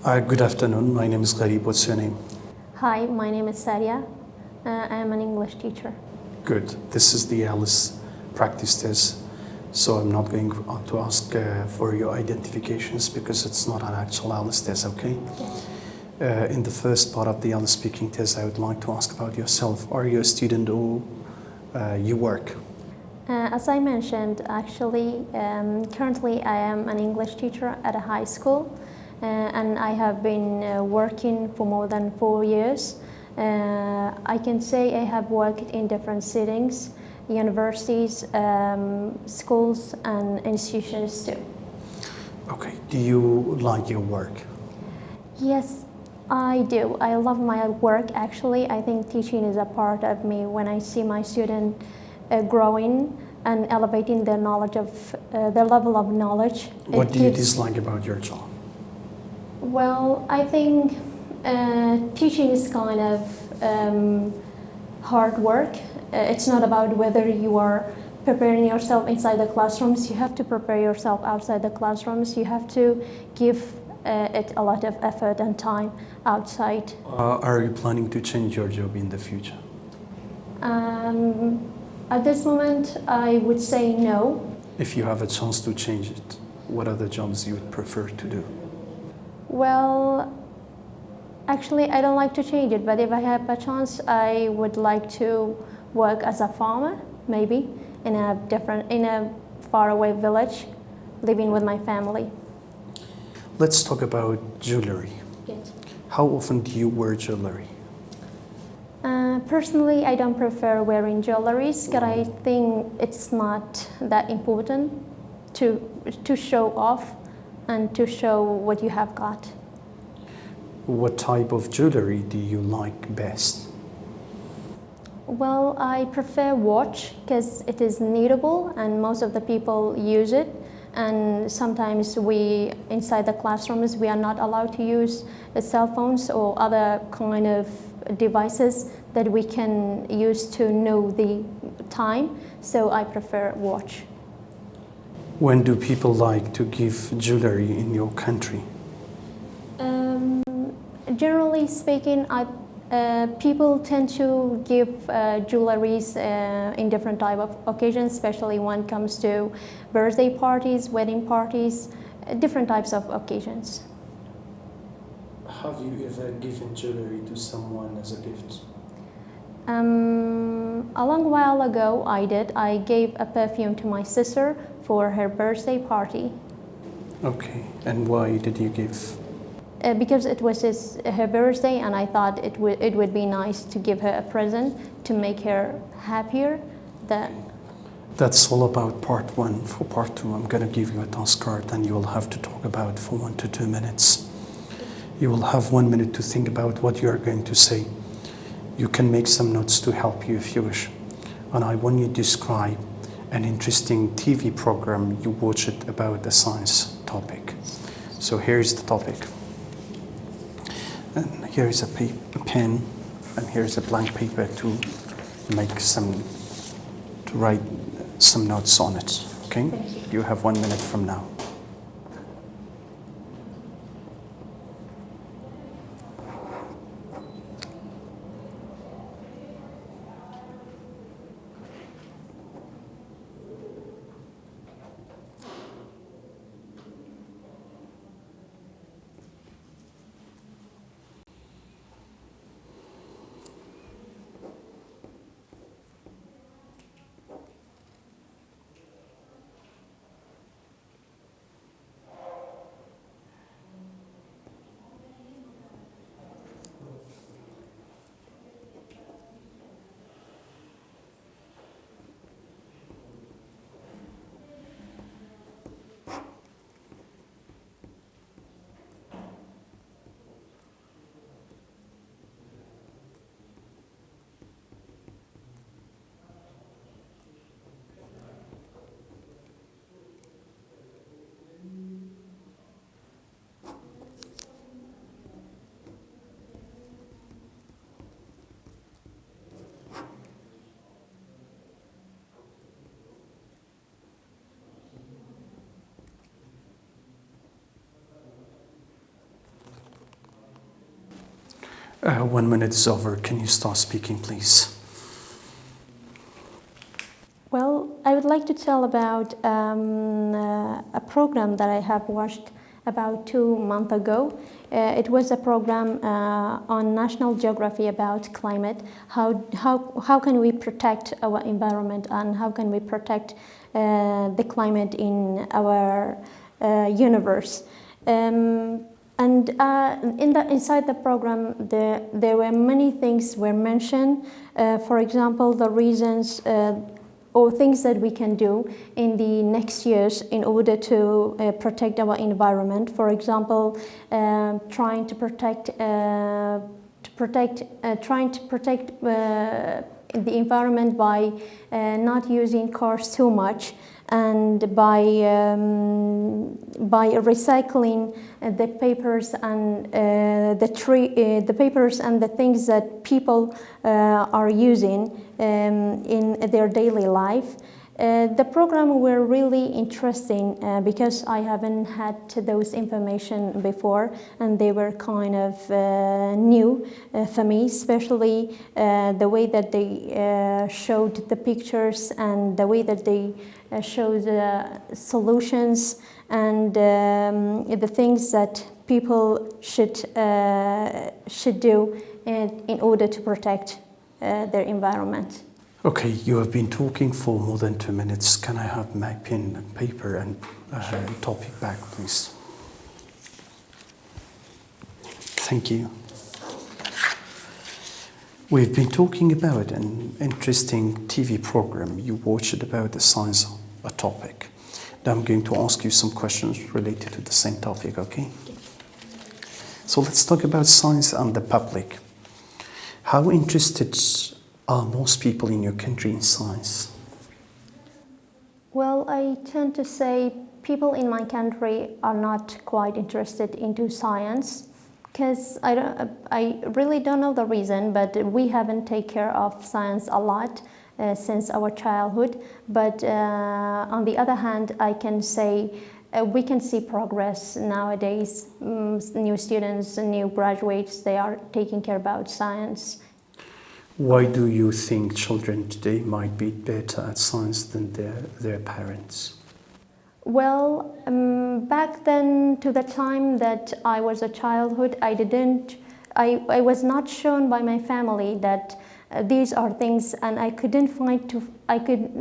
Good afternoon. My name is Gharib. What's your name? Hi, my name is Sadia. I am an English teacher. Good. This is the ALICE practice test. So I'm not going to ask for your identifications because it's not an actual ALICE test, okay? Yes. In the first part of the ALICE speaking test, I would like to ask about yourself. Are you a student or you work? As I mentioned, actually, currently I am an English teacher at a high school, and I have been working for more than 4 years. I can say I have worked in different settings, universities, schools, and institutions too. Okay. Do you like your work? Yes, I do. I love my work actually. I think teaching is a part of me. When I see my student growing and elevating their knowledge of their level of knowledge. What do you dislike about your job? Well, I think teaching is kind of hard work. It's not about whether you are preparing yourself inside the classrooms. You have to prepare yourself outside the classrooms. You have to give it a lot of effort and time outside. Are you planning to change your job in the future? At this moment, I would say no. If you have a chance to change it, what are the jobs you would prefer to do? Well, actually, I don't like to change it, but if I have a chance, I would like to work as a farmer, maybe, in a faraway village, living with my family. Let's talk about jewelry. Yes. How often do you wear jewelry? Personally, I don't prefer wearing jewelries because I think it's not that important to show off and to show what you have got. What type of jewelry do you like best? Well, I prefer watch because it is kneadable and most of the people use it. And sometimes inside the classrooms, we are not allowed to use cell phones or other kind of devices that we can use to know the time. So I prefer watch. When do people like to give jewelry in your country? Generally speaking, people tend to give jewelries in different type of occasions, especially when it comes to birthday parties, wedding parties, different types of occasions. Have you ever given jewelry to someone as a gift? A long while ago, I did. I gave a perfume to my sister for her birthday party. Okay, and why did you give? Because it was her birthday, and I thought it would be nice to give her a present to make her happier. That's all about part one. For part two, I'm going to give you a task card, and you will have to talk about for 1 to 2 minutes. You will have 1 minute to think about what you are going to say. You can make some notes to help you if you wish. And I want you to describe an interesting TV program you watched about a science topic. So here's the topic. And here is a pen, and here is a blank paper to write some notes on it. Okay? Thank you. You have 1 minute from now. 1 minute is over. Can you start speaking, please? Well, I would like to tell about a program that I have watched about 2 months ago. It was a program on National Geography about climate. How can we protect our environment and how can we protect the climate in our universe? Inside the program, there were many things were mentioned. For example, the reasons or things that we can do in the next years in order to protect our environment. For example, trying to protect the environment by not using cars too much, and by recycling the papers and the papers and the things that people are using in their daily life. The program were really interesting because I haven't had those information before, and they were kind of new for me, especially the way that they showed the pictures and the way that they showed the solutions and the things that people should do in order to protect their environment. Okay, you have been talking for more than 2 minutes. Can I have my pen and paper and topic back, please? Thank you. We've been talking about an interesting TV program you watched about the science of a topic. Now I'm going to ask you some questions related to the same topic, okay? So let's talk about science and the public. How interested are most people in your country in science? Well, I tend to say people in my country are not quite interested into science because I really don't know the reason, but we haven't taken care of science a lot since our childhood. But on the other hand, I can say we can see progress nowadays. New students, new graduates, they are taking care about science. Why do you think children today might be better at science than their parents? Well, back then, to the time that I was a childhood, I was not shown by my family that these are things, and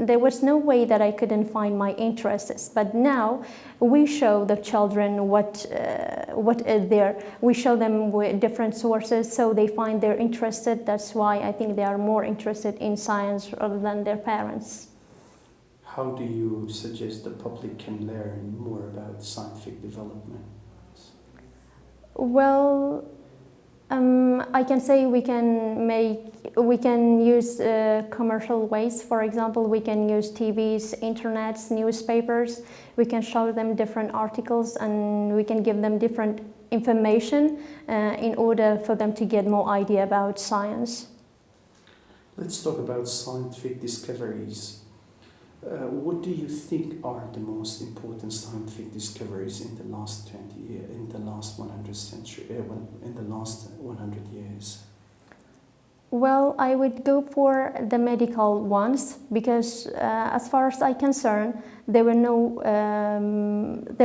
there was no way that I couldn't find my interests. But now we show the children what is there. We show them with different sources, so they find they're interested. That's why I think they are more interested in science rather than their parents. How do you suggest the public can learn more about scientific development? Well, I can say we can use commercial ways. For example, we can use TVs, internets, newspapers. We can show them different articles and we can give them different information in order for them to get more idea about science. Let's talk about scientific discoveries. What do you think are the most important scientific discoveries in the last 20 years, in the last 100 years? Well, I would go for the medical ones because, as far as I'm concerned, there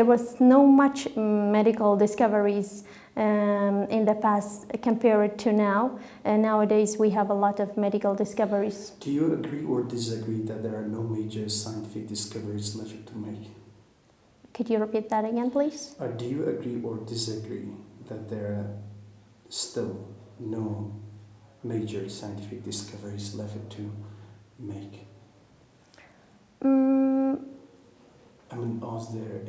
was no much medical discoveries in the past compared to now. Nowadays, we have a lot of medical discoveries. Do you agree or disagree that there are no major scientific discoveries left to make? Could you repeat that again, please? Do you agree or disagree that there are still no major scientific discoveries left to make? I mean, are there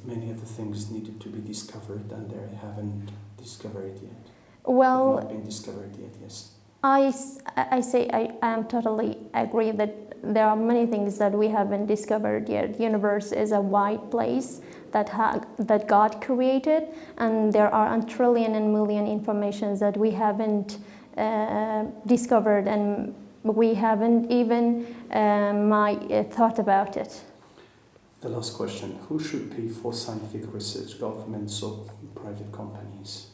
many other things needed to be discovered and they haven't discovered yet? Well, have not been discovered yet, yes. I am totally agree that there are many things that we haven't discovered yet. The universe is a wide place that God created, and there are a trillion and million informations that we haven't discovered, and we haven't even thought about it. The last question: who should pay for scientific research, governments or private companies?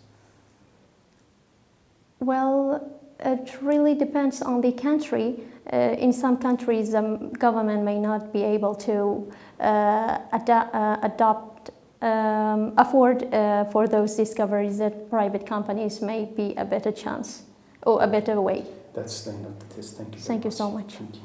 Well, it really depends on the country. In some countries, the government may not be able to afford for those discoveries that private companies may be a better chance or a better way. That's the end of the test. Thank you. Thank you so much. Thank you.